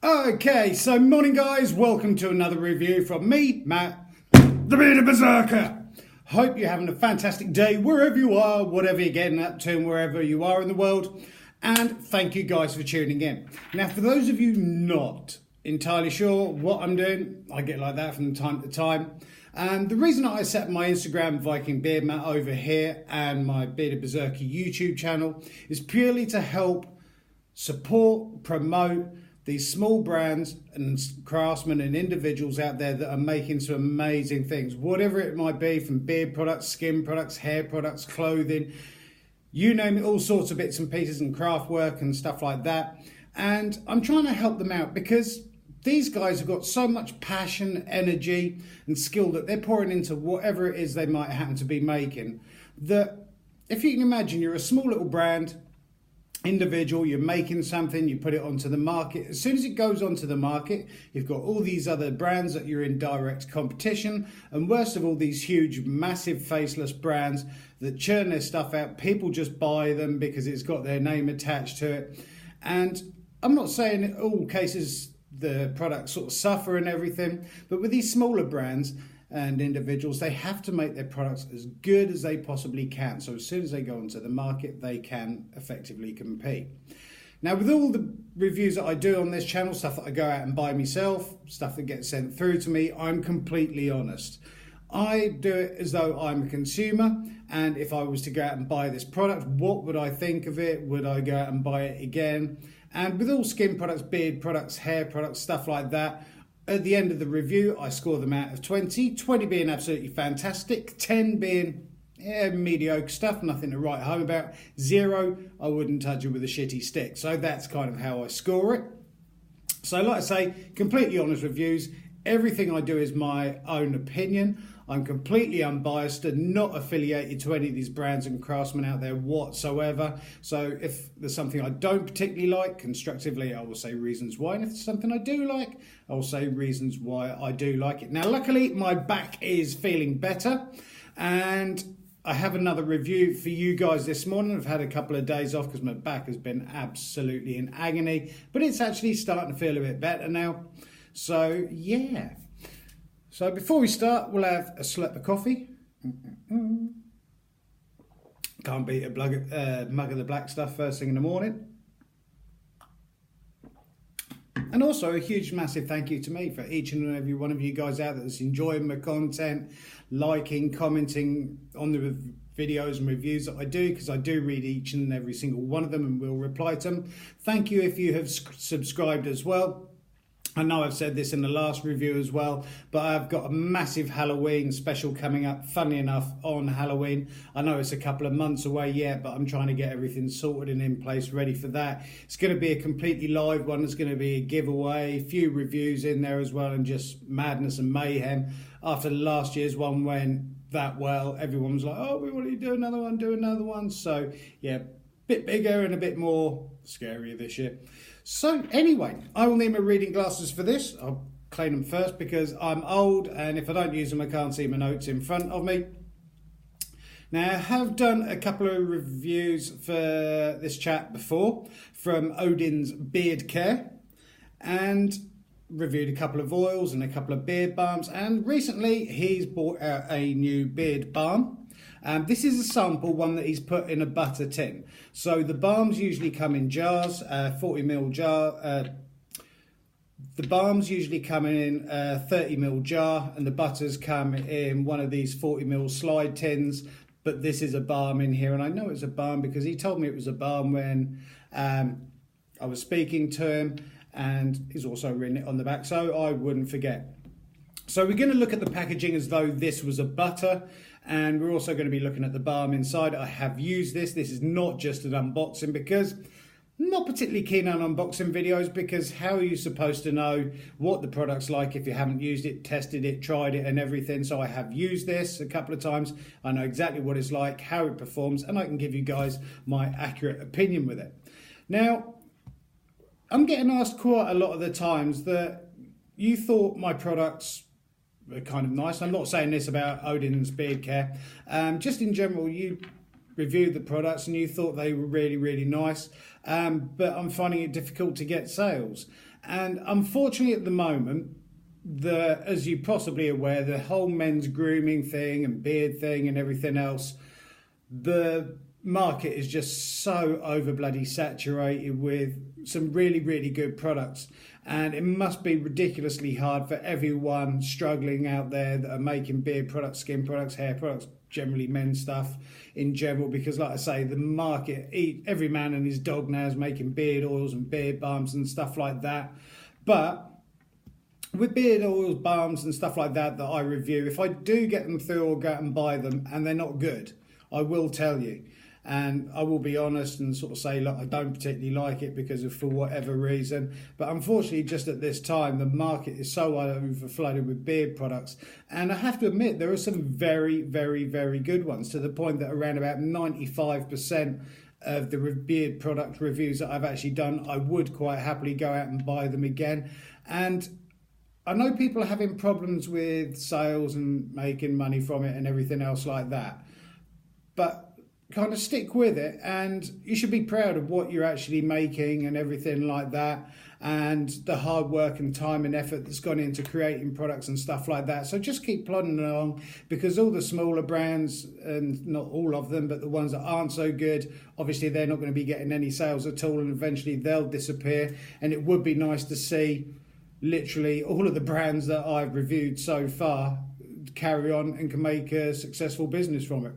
Okay, so morning guys, welcome to another review from me, Matt, the Bearded Berserker. Hope you're having a fantastic day wherever you are, whatever you're getting up to and wherever you are in the world. And thank you guys for tuning in. Now for those of you not entirely sure what I'm doing, I get like that from time to time. And the reason I set my Instagram Viking Beard Matt over here and my Bearded Berserker YouTube channel is purely to help support, promote these small brands and craftsmen and individuals out there that are making some amazing things, whatever it might be, from beard products, skin products, hair products, clothing, you name it, all sorts of bits and pieces and craft work and stuff like that. And I'm trying to help them out because these guys have got so much passion, energy and skill that they're pouring into whatever it is they might happen to be making, that if you can imagine, you're a small little brand, individual, you're making something, you put it onto the market. As soon as it goes onto the market, you've got all these other brands that you're in direct competition, and worst of all, these huge massive faceless brands that churn their stuff out. People just buy them because it's got their name attached to it. And I'm not saying in all cases the products sort of suffer and everything, but with these smaller brands and individuals, they have to make their products as good as they possibly can. So as soon as they go onto the market, they can effectively compete. Now, with all the reviews that I do on this channel, stuff that I go out and buy myself, stuff that gets sent through to me, I'm completely honest. I do it as though I'm a consumer, and if I was to go out and buy this product, what would I think of it? Would I go out and buy it again? And with all skin products, beard products, hair products, stuff like that, at the end of the review, I score them out of 20, 20 being absolutely fantastic, 10 being mediocre stuff, nothing to write home about, 0, I wouldn't touch it with a shitty stick. So that's kind of how I score it. So like I say, completely honest reviews. Everything I do is my own opinion. I'm completely unbiased and not affiliated to any of these brands and craftsmen out there whatsoever. So if there's something I don't particularly like, constructively, I will say reasons why. And if there's something I do like, I will say reasons why I do like it. Now, luckily, my back is feeling better. And I have another review for you guys this morning. I've had a couple of days off because my back has been absolutely in agony. But it's actually starting to feel a bit better now. So, yeah. So before we start, we'll have a slurp of coffee. Can't beat a mug of the black stuff first thing in the morning. And also a huge, massive thank you to me for each and every one of you guys out there that's enjoying my content, liking, commenting on the videos and reviews that I do, because I do read each and every single one of them and will reply to them. Thank you if you have subscribed as well. I know I've said this in the last review as well, but I've got a massive Halloween special coming up, funny enough, on Halloween. I know it's a couple of months away yet, but I'm trying to get everything sorted and in place, ready for that. It's going to be a completely live one. It's going to be a giveaway, a few reviews in there as well, and just madness and mayhem. After last year's one went that well, everyone was like, oh, we want to do another one. So, yeah, a bit bigger and a bit more scarier this year. So anyway, I will need my reading glasses for this. I'll claim them first because I'm old, and if I don't use them, I can't see my notes in front of me. Now, I have done a couple of reviews for this chap before from Odin's Beard Care, and reviewed a couple of oils and a couple of beard balms, and recently he's brought out a new beard balm. This is a sample one that he's put in a butter tin. So the balms usually come in jars, 40ml jar. The balms usually come in a 30ml jar, and the butters come in one of these 40ml slide tins. But this is a balm in here, and I know it's a balm because he told me it was a balm when I was speaking to him, and he's also written it on the back, so I wouldn't forget. So we're going to look at the packaging as though this was a butter, and we're also going to be looking at the balm inside. I have used this. This is not just an unboxing because I'm not particularly keen on unboxing videos, because how are you supposed to know what the product's like if you haven't used it, tested it, tried it and everything? So I have used this a couple of times. I know exactly what it's like, how it performs, and I can give you guys my accurate opinion with it. Now, I'm getting asked quite a lot of the times that you thought my products were kind of nice. I'm not saying this about Odin's Beard Care. Just in general, you reviewed the products and you thought they were really, really nice. But I'm finding it difficult to get sales. And unfortunately at the moment, as you're possibly aware, the whole men's grooming thing and beard thing and everything else, the market is just so over bloody saturated with some really, really good products. And it must be ridiculously hard for everyone struggling out there that are making beard products, skin products, hair products, generally men's stuff in general, because like I say, the market, every man and his dog now is making beard oils and beard balms and stuff like that. But with beard oils, balms and stuff like that I review, if I do get them through or go out and buy them and they're not good, I will tell you. And I will be honest and sort of say, look, I don't particularly like it because of for whatever reason. But unfortunately, just at this time, the market is so overflooded with beard products. And I have to admit, there are some very, very, very good ones, to the point that around about 95% of the beard product reviews that I've actually done, I would quite happily go out and buy them again. And I know people are having problems with sales and making money from it and everything else like that. But kind of stick with it, and you should be proud of what you're actually making and everything like that, and the hard work and time and effort that's gone into creating products and stuff like that. So just keep plodding along, because all the smaller brands, and not all of them, but the ones that aren't so good, obviously they're not going to be getting any sales at all, and eventually they'll disappear. And it would be nice to see literally all of the brands that I've reviewed so far carry on and can make a successful business from it.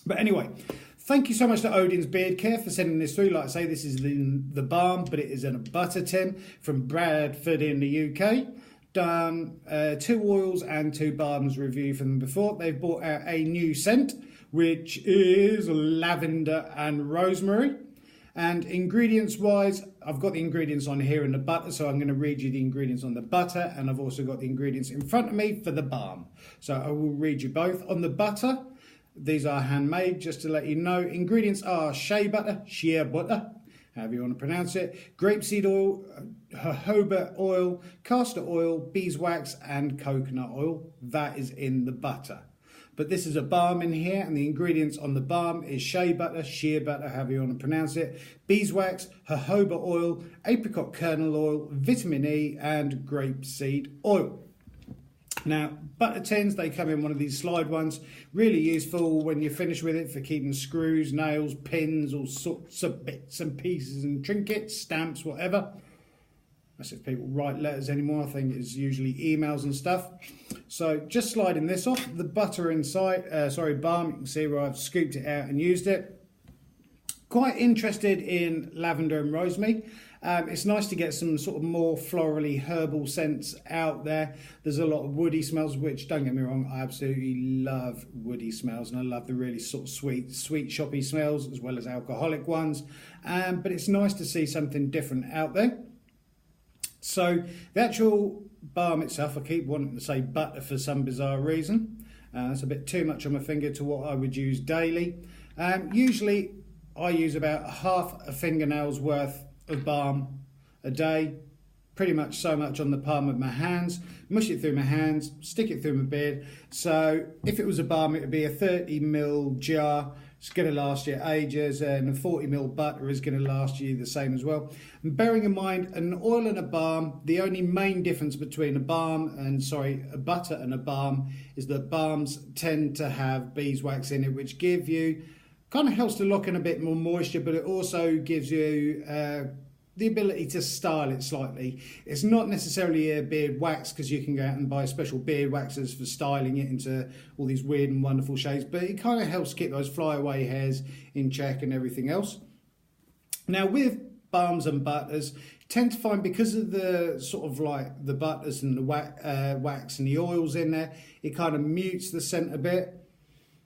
But anyway, thank you so much to Odin's Beard Care for sending this through. Like I say, this is the balm, but it is in a butter tin from Bradford in the UK. Done 2 oils and 2 balms review from them before. They've brought out a new scent, which is lavender and rosemary. And ingredients wise, I've got the ingredients on here in the butter, so I'm going to read you the ingredients on the butter, and I've also got the ingredients in front of me for the balm. So I will read you both. On the butter, these are handmade, just to let you know. Ingredients are shea butter, however you want to pronounce it, grapeseed oil, jojoba oil, castor oil, beeswax and coconut oil. That is in the butter. But this is a balm in here, and the ingredients on the balm is shea butter, however you want to pronounce it, beeswax, jojoba oil, apricot kernel oil, vitamin E and grapeseed oil. Now, butter tins, they come in one of these slide ones. Really useful when you're finished with it for keeping screws, nails, pins, all sorts of bits and pieces and trinkets, stamps, whatever. That's if people write letters anymore. I think it's usually emails and stuff. So just sliding this off, the butter inside, balm, you can see where I've scooped it out and used it. Quite interested in lavender and rosemary. It's nice to get some sort of more florally herbal scents out there. There's a lot of woody smells, which, don't get me wrong, I absolutely love woody smells, and I love the really sort of sweet shoppy smells as well as alcoholic ones. But it's nice to see something different out there. So the actual balm itself, I keep wanting to say butter for some bizarre reason. That's a bit too much on my finger to what I would use daily. Usually I use about half a fingernail's worth of balm a day, pretty much so much on the palm of my hands, mush it through my hands, stick it through my beard. So if it was a balm, it would be a 30ml jar. It's going to last you ages, and a 40ml butter is going to last you the same as well. And bearing in mind, an oil and a balm, the only main difference between a butter and a balm is that balms tend to have beeswax in it, which give you, kind of helps to lock in a bit more moisture, but it also gives you the ability to style it slightly. It's not necessarily a beard wax, because you can go out and buy special beard waxes for styling it into all these weird and wonderful shades, but it kind of helps keep those flyaway hairs in check and everything else. Now with balms and butters, you tend to find, because of the sort of like the butters and the wax and the oils in there, it kind of mutes the scent a bit.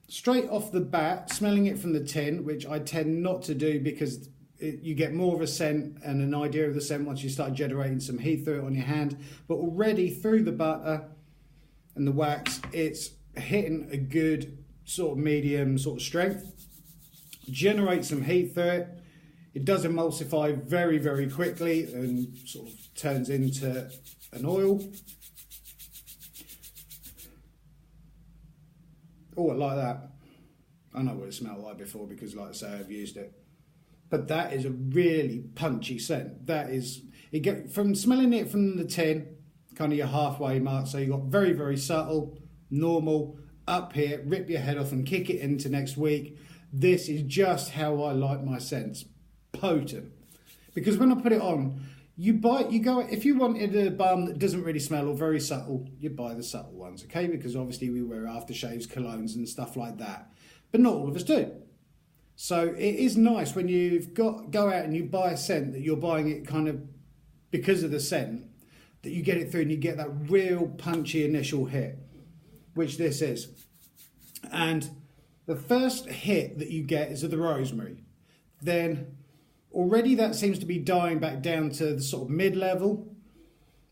Straight off the bat, smelling it from the tin, which I tend not to do because you get more of a scent and an idea of the scent once you start generating some heat through it on your hand. But already through the butter and the wax, it's hitting a good sort of medium sort of strength. Generate some heat through it. It does emulsify very, very quickly and sort of turns into an oil. Oh, I like that. I know what it smelled like before because, like I say, I've used it. But that is a really punchy scent. That is, You get from smelling it from the tin, kind of your halfway mark. So you got very, very subtle, normal, up here, rip your head off and kick it into next week. This is just how I like my scents. Potent. Because when I put it on, you go, if you wanted a balm that doesn't really smell or very subtle, you buy the subtle ones, okay? Because obviously we wear aftershaves, colognes and stuff like that. But not all of us do. So it is nice when you've go out and you buy a scent that you're buying it kind of because of the scent, that you get it through and you get that real punchy initial hit, which this is. And the first hit that you get is of the rosemary. Then already that seems to be dying back down to the sort of mid-level.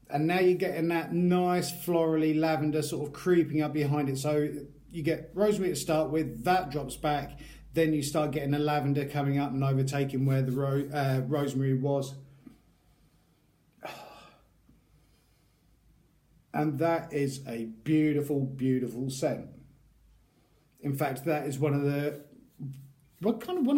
And now you're getting that nice florally lavender sort of creeping up behind it. So you get rosemary to start with, that drops back. Then you start getting the lavender coming up and overtaking where the rosemary was. And that is a beautiful, beautiful scent. In fact, that is one of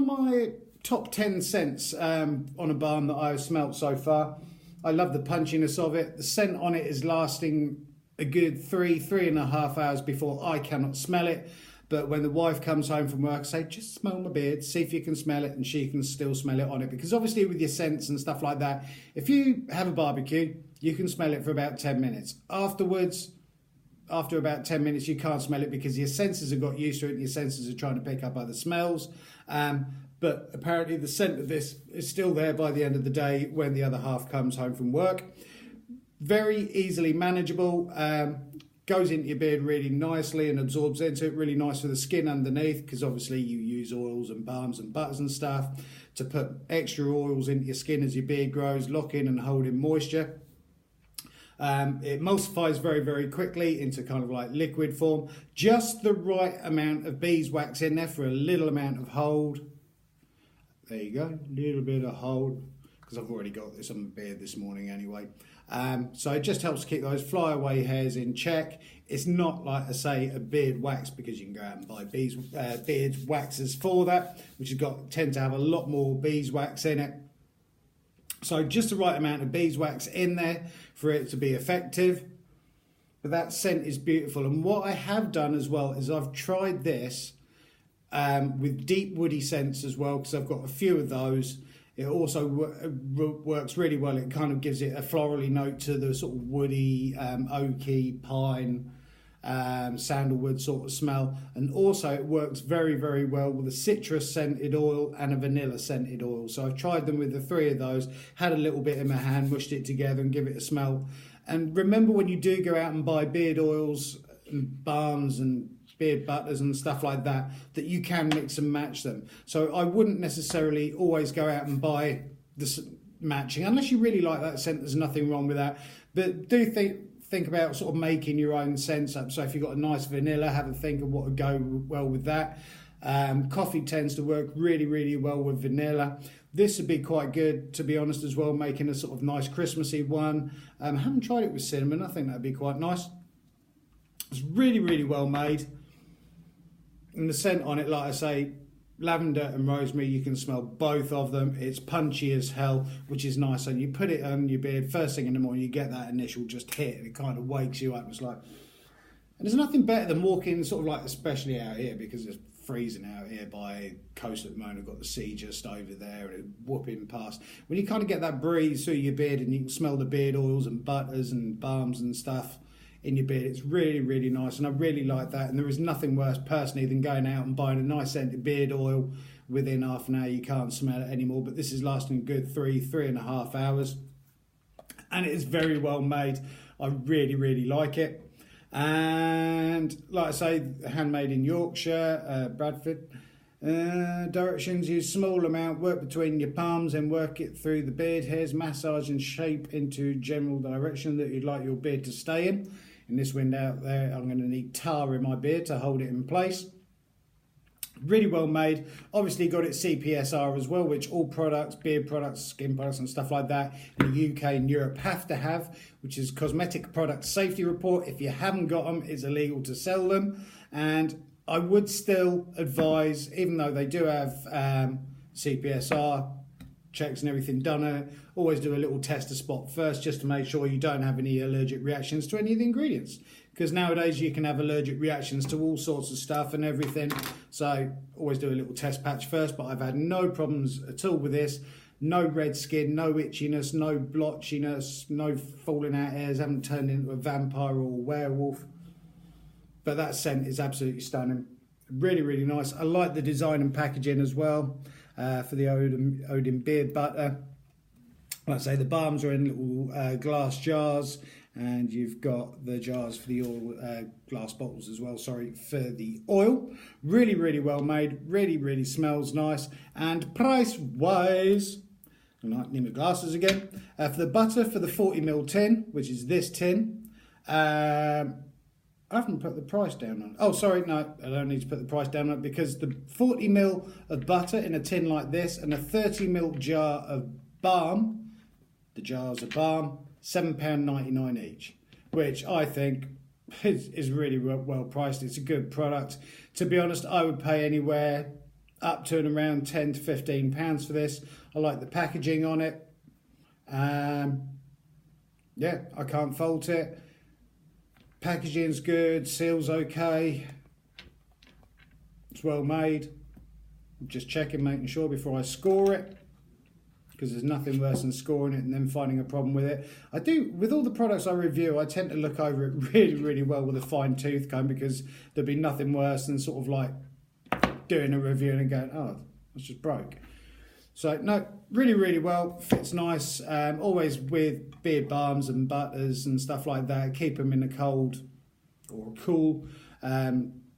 my top 10 scents on a balm that I've smelt so far. I love the punchiness of it. The scent on it is lasting a good 3.5 hours before I cannot smell it. But when the wife comes home from work, I say, just smell my beard, see if you can smell it, and she can still smell it on it. Because obviously with your scents and stuff like that, if you have a barbecue, you can smell it for about 10 minutes. Afterwards, after about 10 minutes, you can't smell it because your senses have got used to it and your senses are trying to pick up other smells. But apparently the scent of this is still there by the end of the day when the other half comes home from work. Very easily manageable. Goes into your beard really nicely and absorbs into it. Really nice for the skin underneath, because obviously you use oils and balms and butters and stuff to put extra oils into your skin as your beard grows, lock in and hold in moisture. It emulsifies very, very quickly into kind of like liquid form. Just the right amount of beeswax in there for a little amount of hold. There you go, a little bit of hold, because I've already got this on my beard this morning anyway. So it just helps keep those flyaway hairs in check. It's not like, I say, a beard wax, because you can go out and buy beard waxes for that, which tend to have a lot more beeswax in it. So just the right amount of beeswax in there for it to be effective. But that scent is beautiful. And what I have done as well is I've tried this with deep woody scents as well, because I've got a few of those. It also works really well. It kind of gives it a florally note to the sort of woody, oaky, pine, sandalwood sort of smell. And also it works very, very well with a citrus scented oil and a vanilla scented oil. So I've tried them with the three of those, had a little bit in my hand, mushed it together and give it a smell. And remember, when you do go out and buy beard oils and balms and beard butters and stuff like that, that you can mix and match them. So I wouldn't necessarily always go out and buy this matching, unless you really like that scent. There's nothing wrong with that. But do think about sort of making your own scents up. So if you've got a nice vanilla, have a think of what would go well with that. Coffee tends to work really, really well with vanilla. This would be quite good, to be honest, as well, making a sort of nice Christmassy one. I haven't tried it with cinnamon. I think that'd be quite nice. It's really, really well made. And the scent on it, like I say, lavender and rosemary, you can smell both of them. It's punchy as hell, which is nice. And you put it on your beard first thing in the morning, you get that initial just hit, and it kind of wakes you up. It's like, and there's nothing better than walking sort of like, especially out here, because it's freezing out here by coast at the moment. I've got the sea just over there and it's whooping past. When you kind of get that breeze through your beard and you can smell the beard oils and butters and balms and stuff in your beard, it's really, really nice, and I really like that. And there is nothing worse personally than going out and buying a nice scented beard oil. Within half an hour you can't smell it anymore, but this is lasting a good 3.5 hours, and it is very well made. I really, really like it. And like I say, handmade in Yorkshire, Bradford. Directions: use small amount, work between your palms and work it through the beard hairs, massage and shape into general direction that you'd like your beard to stay in. In this wind out there, I'm going to need tar in my beard to hold it in place. Really well made. Obviously got it CPSR as well, which all products, beard products, skin products and stuff like that in the UK and Europe have to have, which is Cosmetic Product Safety Report. If you haven't got them, it's illegal to sell them. And I would still advise, even though they do have CPSR, checks and everything done on it. Always do a little tester spot first just to make sure you don't have any allergic reactions to any of the ingredients, because nowadays you can have allergic reactions to all sorts of stuff and everything. So always do a little test patch first, but I've had no problems at all with this. No red skin, no itchiness, no blotchiness, no falling out hairs, haven't turned into a vampire or a werewolf. But that scent is absolutely stunning. Really, really nice. I like the design and packaging as well for the Odin beard butter. Like I say, the balms are in little glass jars, and you've got the jars for the oil, glass bottles as well, sorry, for the oil. Really, really well made. Really, really smells nice. And price-wise, I might need my glasses again. For the butter, for the 40ml tin, which is this tin, I haven't put the price down on it. Oh, sorry, no, I don't need to put the price down on it, because the 40ml of butter in a tin like this and a 30ml jar of balm, the jars of balm, £7.99 each, which I think is really well priced. It's a good product. To be honest, I would pay anywhere up to and around £10 to £15 for this. I like the packaging on it. Yeah, I can't fault it. Packaging's good, seal's okay. It's well made. I'm just checking, making sure before I score it, because there's nothing worse than scoring it and then finding a problem with it. I do, with all the products I review, I tend to look over it really, really well with a fine tooth comb, because there'd be nothing worse than sort of like doing a review and going, oh, it's just broke. So no, really, really well, fits nice. Always with beard balms and butters and stuff like that, keep them in a cold or a cool,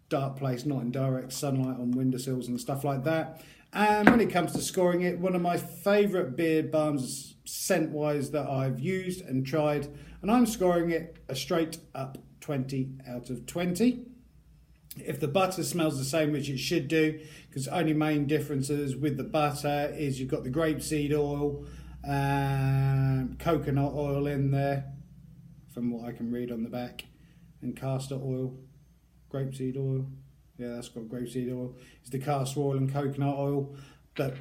dark place, not in direct sunlight on windowsills and stuff like that. And when it comes to scoring it, one of my favourite beard balms scent-wise that I've used and tried, and I'm scoring it a straight up 20 out of 20. If the butter smells the same, which it should do, because only main differences with the butter is you've got the grapeseed oil, coconut oil in there, from what I can read on the back, and castor oil, grapeseed oil. Yeah, that's got grapeseed oil. It's the castor oil and coconut oil, but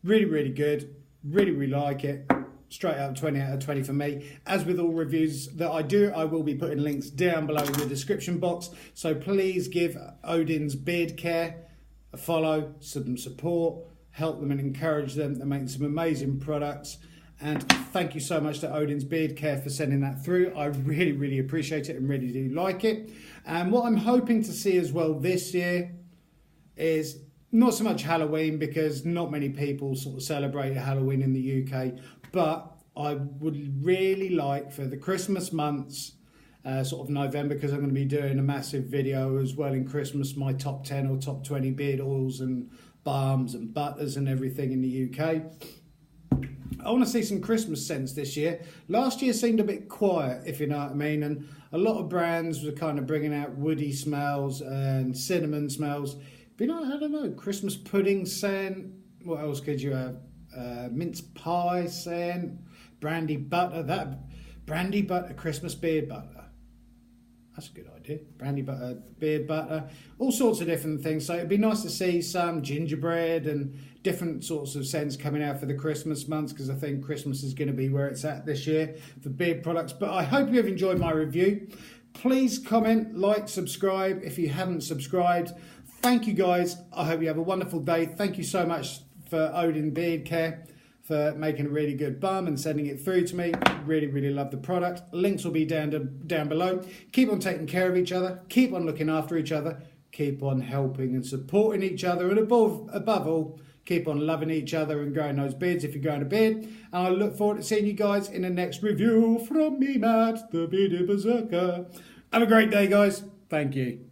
really, really good. Really, really like it. Straight up 20 out of 20 for me. As with all reviews that I do, I will be putting links down below in the description box. So please give Odin's Beard Care a follow, some support, help them and encourage them. They're making some amazing products. And thank you so much to Odin's Beard Care for sending that through. I really, really appreciate it and really do like it. And what I'm hoping to see as well this year is not so much Halloween, because not many people sort of celebrate Halloween in the UK. But I would really like for the Christmas months, sort of November, because I'm going to be doing a massive video as well in Christmas, my top 10 or top 20 beard oils and balms and butters and everything in the UK. I want to see some Christmas scents this year. Last year seemed a bit quiet, if you know what I mean, and a lot of brands were kind of bringing out woody smells and cinnamon smells. But I don't know, Christmas pudding scent, what else could you have? Mince pie scent, brandy butter, brandy butter Christmas beard butter. That's a good idea. Brandy butter, beard butter, all sorts of different things. So it'd be nice to see some gingerbread and different sorts of scents coming out for the Christmas months, because I think Christmas is going to be where it's at this year for beard products. But I hope you have enjoyed my review. Please comment, like, subscribe if you haven't subscribed. Thank you guys. I hope you have a wonderful day. Thank you so much for Odin Beard Care for making a really good balm and sending it through to me. Really, really love the product. Links will be down below. Keep on taking care of each other. Keep on looking after each other. Keep on helping and supporting each other. And above all, keep on loving each other and growing those beards if you're growing a beard. And I look forward to seeing you guys in the next review from me, Matt, the Bearded Berserker. Have a great day, guys. Thank you.